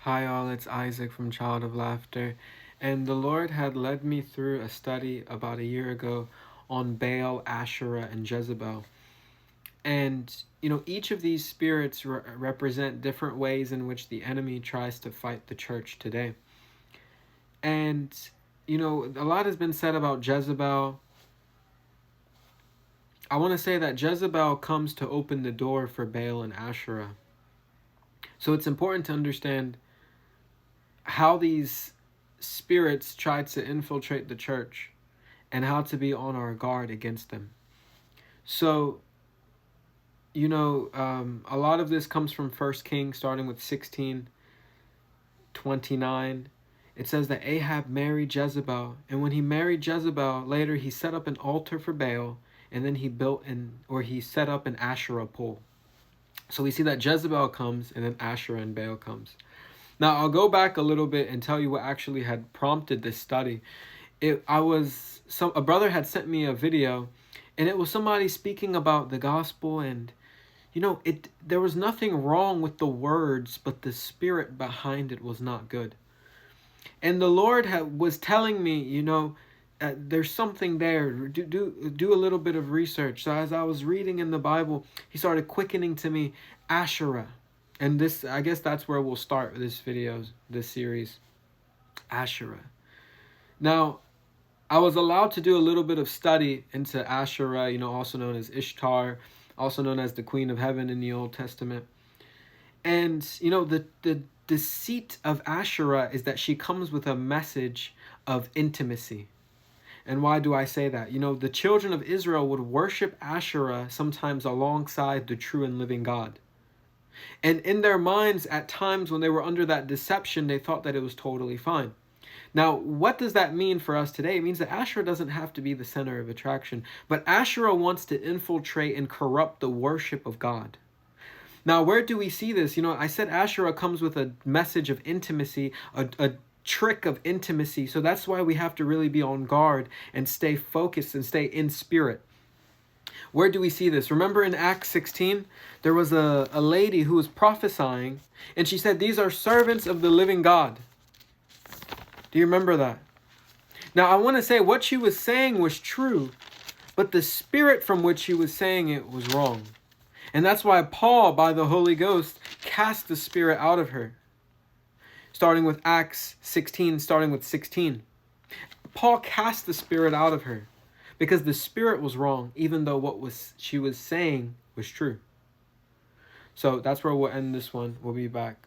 Hi all, it's Isaac from Child of Laughter, and the Lord had led me through a study about a year ago on Baal, Asherah, and Jezebel. And, each of these spirits represent different ways in which the enemy tries to fight the church today. And, a lot has been said about Jezebel. I want to say that Jezebel comes to open the door for Baal and Asherah. So it's important to understand how these spirits try to infiltrate the church and how to be on our guard against them. So, a lot of this comes from 1 Kings, starting with 16:29. It says that Ahab married Jezebel, and when he married Jezebel, later he set up an altar for Baal, and then he set up an Asherah pole. So we see that Jezebel comes, and then Asherah and Baal comes. Now, I'll go back a little bit and tell you what actually had prompted this study. A brother had sent me a video, and it was somebody speaking about the gospel, and there was nothing wrong with the words, but the spirit behind it was not good. And the Lord was telling me, there's something there. Do a little bit of research. So as I was reading in the Bible, He started quickening to me Asherah. And I guess that's where we'll start this series, Asherah. Now, I was allowed to do a little bit of study into Asherah, also known as Ishtar, also known as the Queen of Heaven in the Old Testament. And, the deceit of Asherah is that she comes with a message of intimacy. And why do I say that? The children of Israel would worship Asherah sometimes alongside the true and living God. And in their minds, at times when they were under that deception, they thought that it was totally fine. Now, what does that mean for us today? It means that Asherah doesn't have to be the center of attraction, but Asherah wants to infiltrate and corrupt the worship of God. Now, where do we see this? I said Asherah comes with a message of intimacy, a trick of intimacy. So that's why we have to really be on guard and stay focused and stay in spirit. Where do we see this? Remember in Acts 16, there was a lady who was prophesying, and she said, "These are servants of the living God." Do you remember that? Now, I want to say what she was saying was true, but the spirit from which she was saying it was wrong. And that's why Paul, by the Holy Ghost, cast the spirit out of her. Starting with Acts 16, starting with 16. Paul cast the spirit out of her because the spirit was wrong, even though she was saying was true. So that's where we'll end this one. We'll be back.